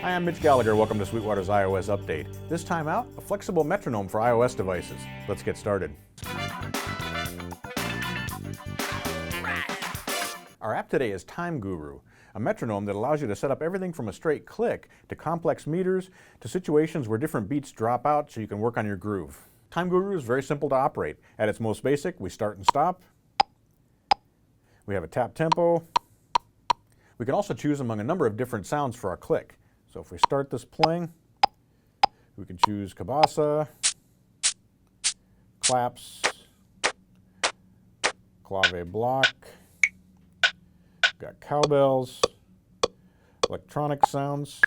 Hi, I'm Mitch Gallagher. Welcome to Sweetwater's iOS Update. This time out, a flexible metronome for iOS devices. Let's get started. Our app today is Time Guru, a metronome that allows you to set up everything from a straight click to complex meters to situations where different beats drop out so you can work on your groove. Time Guru is very simple to operate. At its most basic, we start and stop. We have a tap tempo. We can also choose among a number of different sounds for our click. So if we start this playing, we can choose cabasa, claps, clave block, got cowbells, electronic sounds,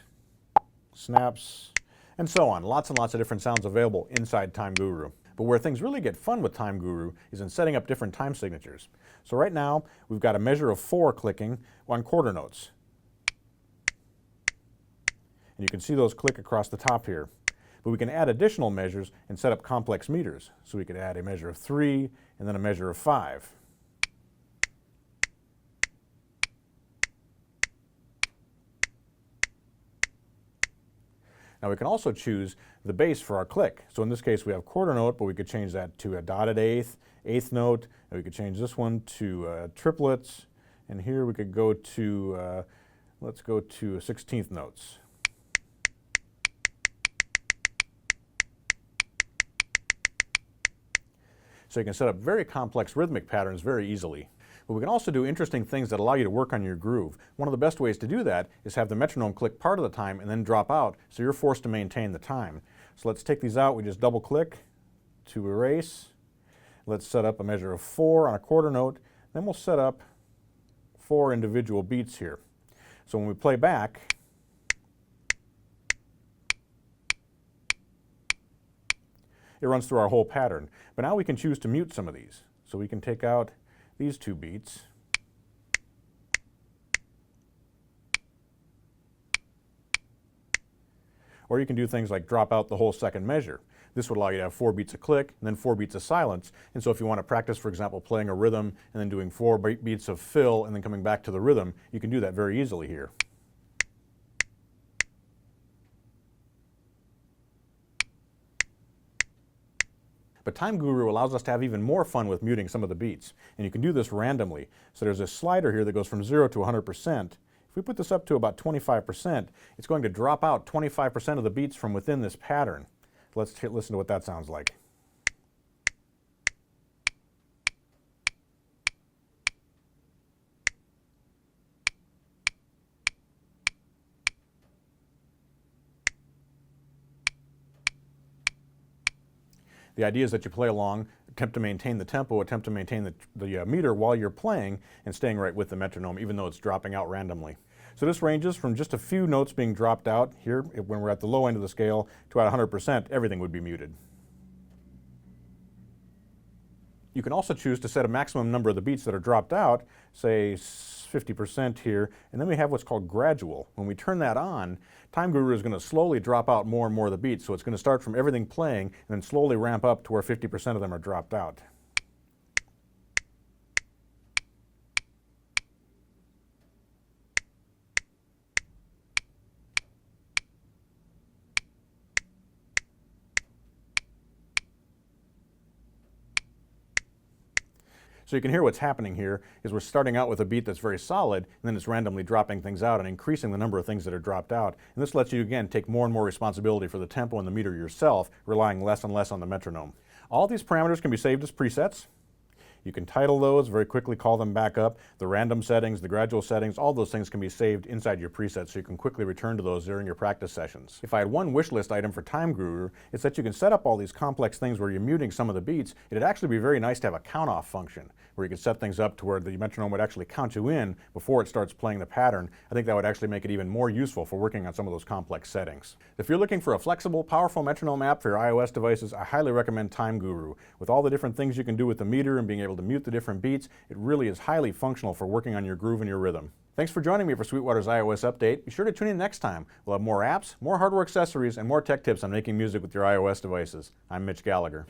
snaps, and so on. Lots and lots of different sounds available inside Time Guru. But where things really get fun with Time Guru is in setting up different time signatures. So right now, we've got a measure of 4 clicking on quarter notes. And you can see those click across the top here. But we can add additional measures and set up complex meters. So we could add a measure of 3 and then a measure of 5. Now we can also choose the bass for our click. So in this case we have quarter note, but we could change that to a dotted eighth, eighth note, and we could change this one to triplets, and here we could go to, let's go to 16th notes. So you can set up very complex rhythmic patterns very easily. But we can also do interesting things that allow you to work on your groove. One of the best ways to do that is have the metronome click part of the time and then drop out, so you're forced to maintain the time. So let's take these out. We just double click to erase. Let's set up a measure of 4 on a quarter note. Then we'll set up 4 individual beats here. So when we play back, it runs through our whole pattern. But now we can choose to mute some of these. So we can take out these 2 beats. Or you can do things like drop out the whole second measure. This would allow you to have 4 beats of click and then 4 beats of silence. And so if you want to practice, for example, playing a rhythm and then doing 4 beats of fill and then coming back to the rhythm, you can do that very easily here. But Time Guru allows us to have even more fun with muting some of the beats. And you can do this randomly. So there's a slider here that goes from 0 to 100%. If we put this up to about 25%, it's going to drop out 25% of the beats from within this pattern. Let's listen to what that sounds like. The idea is that you play along, attempt to maintain the tempo, attempt to maintain the meter while you're playing and staying right with the metronome, even though it's dropping out randomly. So this ranges from just a few notes being dropped out here, when we're at the low end of the scale, to at 100%, everything would be muted. You can also choose to set a maximum number of the beats that are dropped out, say 50% here, and then we have what's called gradual. When we turn that on, Time Guru is going to slowly drop out more and more of the beats, so it's going to start from everything playing and then slowly ramp up to where 50% of them are dropped out. So you can hear what's happening here is we're starting out with a beat that's very solid, and then it's randomly dropping things out and increasing the number of things that are dropped out. And this lets you, again, take more and more responsibility for the tempo and the meter yourself, relying less and less on the metronome. All these parameters can be saved as presets. You can title those, very quickly call them back up. The random settings, the gradual settings, all those things can be saved inside your presets, so you can quickly return to those during your practice sessions. If I had one wish list item for Time Guru, it's that you can set up all these complex things where you're muting some of the beats. It'd actually be very nice to have a count-off function, where you could set things up to where the metronome would actually count you in before it starts playing the pattern. I think that would actually make it even more useful for working on some of those complex settings. If you're looking for a flexible, powerful metronome app for your iOS devices, I highly recommend Time Guru. With all the different things you can do with the meter and being able to mute the different beats, it really is highly functional for working on your groove and your rhythm. Thanks for joining me for Sweetwater's iOS Update. Be sure to tune in next time. We'll have more apps, more hardware accessories, and more tech tips on making music with your iOS devices. I'm Mitch Gallagher.